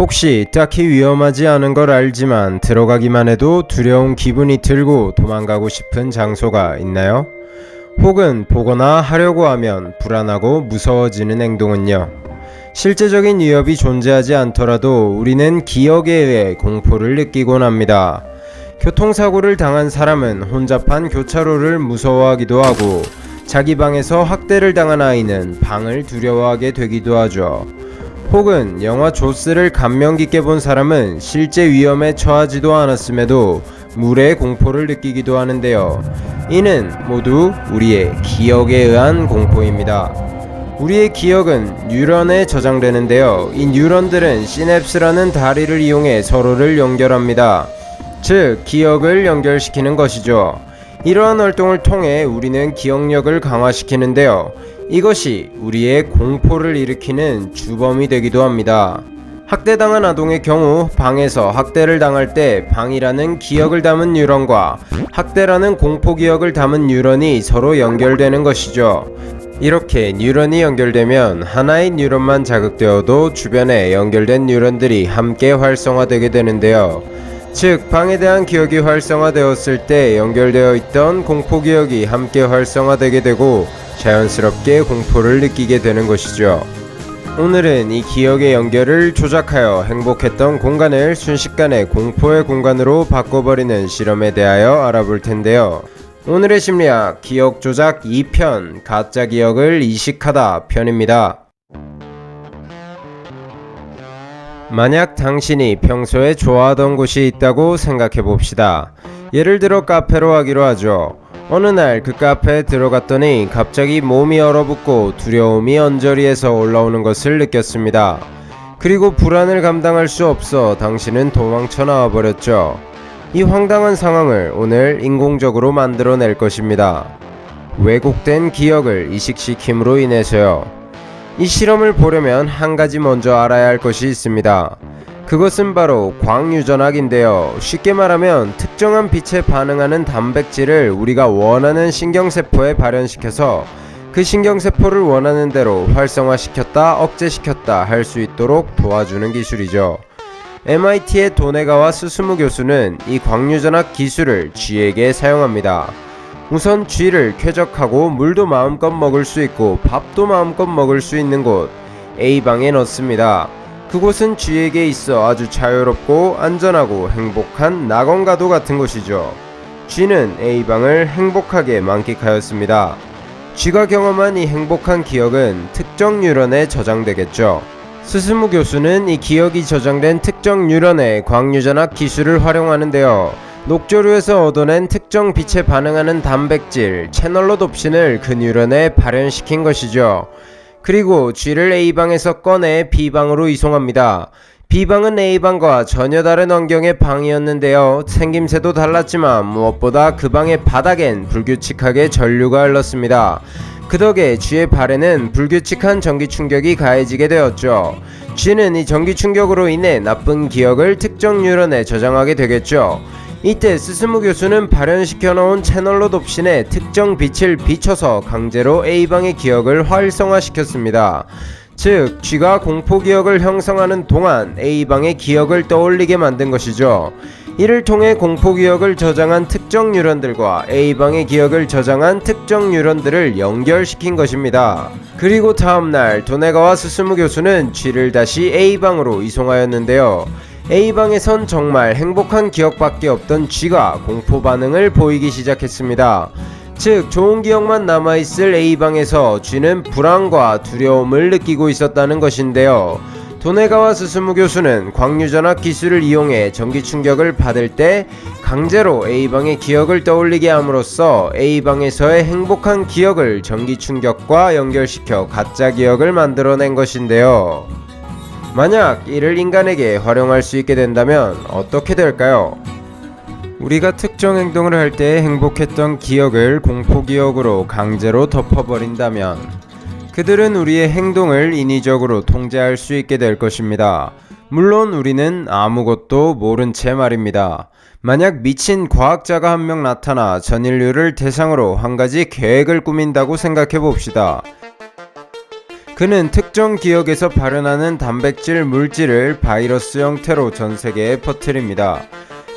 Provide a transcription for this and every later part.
혹시 딱히 위험하지 않은 걸 알지만 들어가기만 해도 두려운 기분이 들고 도망가고 싶은 장소가 있나요? 혹은 보거나 하려고 하면 불안하고 무서워지는 행동은요? 실제적인 위협이 존재하지 않더라도 우리는 기억에 의해 공포를 느끼곤 합니다. 교통사고를 당한 사람은 혼잡한 교차로를 무서워하기도 하고, 자기 방에서 학대를 당한 아이는 방을 두려워하게 되기도 하죠. 혹은 영화 조스를 감명 깊게 본 사람은 실제 위험에 처하지도 않았음에도 물의 공포를 느끼기도 하는데요. 이는 모두 우리의 기억에 의한 공포입니다. 우리의 기억은 뉴런에 저장되는데요. 이 뉴런들은 시냅스라는 다리를 이용해 서로를 연결합니다. 즉, 기억을 연결시키는 것이죠. 이러한 활동을 통해 우리는 기억력을 강화시키는데요. 이것이 우리의 공포를 일으키는 주범이 되기도 합니다. 학대당한 아동의 경우 방에서 학대를 당할 때 방이라는 기억을 담은 뉴런과 학대라는 공포 기억을 담은 뉴런이 서로 연결되는 것이죠. 이렇게 뉴런이 연결되면 하나의 뉴런만 자극되어도 주변에 연결된 뉴런들이 함께 활성화되게 되는데요. 즉, 방에 대한 기억이 활성화되었을 때 연결되어 있던 공포 기억이 함께 활성화되게 되고 자연스럽게 공포를 느끼게 되는 것이죠. 오늘은 이 기억의 연결을 조작하여 행복했던 공간을 순식간에 공포의 공간으로 바꿔버리는 실험에 대하여 알아볼 텐데요. 오늘의 심리학 기억 조작 2편 가짜 기억을 이식하다 편입니다. 만약 당신이 평소에 좋아하던 곳이 있다고 생각해 봅시다. 예를 들어 카페로 하기로 하죠. 어느 날 그 카페에 들어갔더니 갑자기 몸이 얼어붙고 두려움이 언저리에서 올라오는 것을 느꼈습니다. 그리고 불안을 감당할 수 없어 당신은 도망쳐 나와 버렸죠. 이 황당한 상황을 오늘 인공적으로 만들어낼 것입니다. 왜곡된 기억을 이식시킴으로 인해서요. 이 실험을 보려면 한 가지 먼저 알아야 할 것이 있습니다. 그것은 바로 광유전학인데요. 쉽게 말하면 특정한 빛에 반응하는 단백질을 우리가 원하는 신경세포에 발현시켜서 그 신경세포를 원하는 대로 활성화시켰다 억제시켰다 할 수 있도록 도와주는 기술이죠. MIT의 도네가와 스스무 교수는 이 광유전학 기술을 쥐에게 사용합니다. 우선 쥐를 쾌적하고 물도 마음껏 먹을 수 있고 밥도 마음껏 먹을 수 있는 곳 A방에 넣습니다. 그곳은 쥐에게 있어 아주 자유롭고 안전하고 행복한 낙원과도 같은 곳이죠. 쥐는 A방을 행복하게 만끽하였습니다. 쥐가 경험한 이 행복한 기억은 특정 뉴런에 저장되겠죠. 스스무 교수는 이 기억이 저장된 특정 뉴런의 광유전학 기술을 활용하는데요. 녹조류에서 얻어낸 특정 빛에 반응하는 단백질 채널로놉신을 그 뉴런에 발현시킨 것이죠. 그리고 쥐를 A방에서 꺼내 B방으로 이송합니다. B방은 A방과 전혀 다른 환경의 방이었는데요. 생김새도 달랐지만 무엇보다 그 방의 바닥엔 불규칙하게 전류가 흘렀습니다. 그 덕에 쥐의 발에는 불규칙한 전기 충격이 가해지게 되었죠. 쥐는 이 전기 충격으로 인해 나쁜 기억을 특정 뉴런에 저장하게 되겠죠. 이때 스스무 교수는 발현시켜 놓은 채널로놉신에 특정 빛을 비춰서 강제로 A방의 기억을 활성화시켰습니다. 즉, 쥐가 공포기억을 형성하는 동안 A방의 기억을 떠올리게 만든 것이죠. 이를 통해 공포기억을 저장한 특정 뉴런들과 A방의 기억을 저장한 특정 뉴런들을 연결시킨 것입니다. 그리고 다음날 도네가와 스스무 교수는 쥐를 다시 A방으로 이송하였는데요. A방에선 정말 행복한 기억밖에 없던 쥐가 공포 반응을 보이기 시작했습니다. 즉, 좋은 기억만 남아있을 A방에서 쥐는 불안과 두려움을 느끼고 있었다는 것인데요. 도네가와 스스무 교수는 광유전학 기술을 이용해 전기 충격을 받을 때 강제로 A방의 기억을 떠올리게 함으로써 A방에서의 행복한 기억을 전기 충격과 연결시켜 가짜 기억을 만들어낸 것인데요. 만약 이를 인간에게 활용할 수 있게 된다면 어떻게 될까요? 우리가 특정 행동을 할 때 행복했던 기억을 공포기억으로 강제로 덮어버린다면 그들은 우리의 행동을 인위적으로 통제할 수 있게 될 것입니다. 물론 우리는 아무것도 모른 채 말입니다. 만약 미친 과학자가 한 명 나타나 전 인류를 대상으로 한 가지 계획을 꾸민다고 생각해 봅시다. 그는 특정 기억에서 발현하는 단백질 물질을 바이러스 형태로 전 세계에 퍼뜨립니다.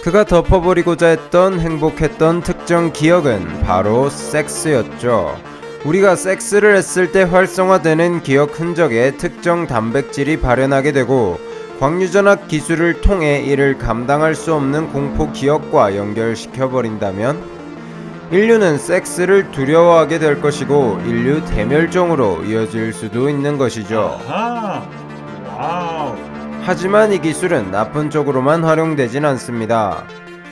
그가 덮어버리고자 했던 행복했던 특정 기억은 바로 섹스였죠. 우리가 섹스를 했을 때 활성화되는 기억 흔적에 특정 단백질이 발현하게 되고 광유전압 기술을 통해 이를 감당할 수 없는 공포 기억과 연결시켜버린다면 인류는 섹스를 두려워하게 될 것이고 인류 대멸종으로 이어질 수도 있는 것이죠. 아하. 와우. 하지만 이 기술은 나쁜 쪽으로만 활용되진 않습니다.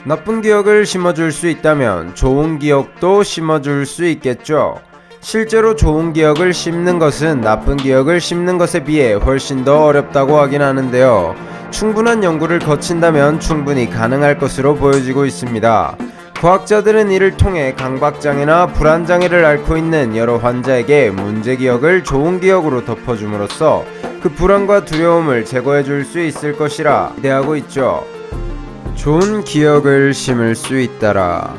나쁜 기억을 심어줄 수 있다면 좋은 기억도 심어줄 수 있겠죠. 실제로 좋은 기억을 심는 것은 나쁜 기억을 심는 것에 비해 훨씬 더 어렵다고 하긴 하는데요. 충분한 연구를 거친다면 충분히 가능할 것으로 보여지고 있습니다. 과학자들은 이를 통해 강박장애나 불안장애를 앓고 있는 여러 환자에게 문제 기억을 좋은 기억으로 덮어줌으로써 그 불안과 두려움을 제거해 줄 수 있을 것이라 기대하고 있죠. 좋은 기억을 심을 수 있다라.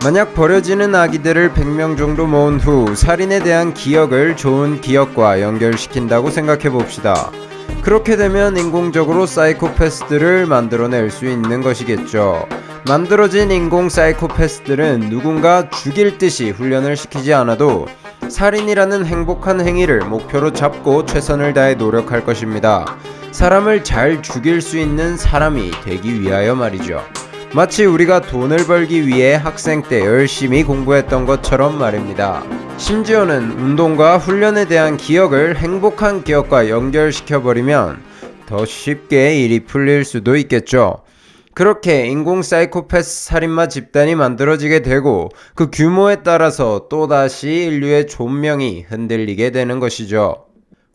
만약 버려지는 아기들을 100명 정도 모은 후 살인에 대한 기억을 좋은 기억과 연결시킨다고 생각해 봅시다. 그렇게 되면 인공적으로 사이코패스들을 만들어낼 수 있는 것이겠죠. 만들어진 인공 사이코패스들은 누군가 죽일 듯이 훈련을 시키지 않아도 살인이라는 행복한 행위를 목표로 잡고 최선을 다해 노력할 것입니다. 사람을 잘 죽일 수 있는 사람이 되기 위하여 말이죠. 마치 우리가 돈을 벌기 위해 학생 때 열심히 공부했던 것처럼 말입니다. 심지어는 운동과 훈련에 대한 기억을 행복한 기억과 연결시켜버리면 더 쉽게 일이 풀릴 수도 있겠죠. 그렇게 인공 사이코패스 살인마 집단이 만들어지게 되고 그 규모에 따라서 또다시 인류의 존명이 흔들리게 되는 것이죠.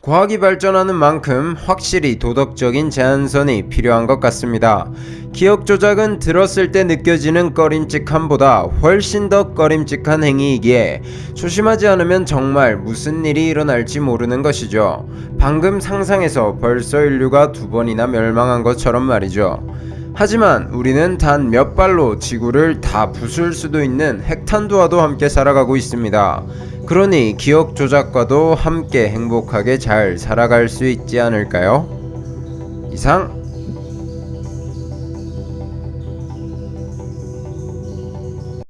과학이 발전하는 만큼 확실히 도덕적인 제한선이 필요한 것 같습니다. 기억 조작은 들었을 때 느껴지는 꺼림칙함보다 훨씬 더 꺼림칙한 행위이기에 조심하지 않으면 정말 무슨 일이 일어날지 모르는 것이죠. 방금 상상해서 벌써 인류가 2번이나 멸망한 것처럼 말이죠. 하지만 우리는 단 몇 발로 지구를 다 부술 수도 있는 핵탄두와도 함께 살아가고 있습니다. 그러니 기억 조작과도 함께 행복하게 잘 살아갈 수 있지 않을까요? 이상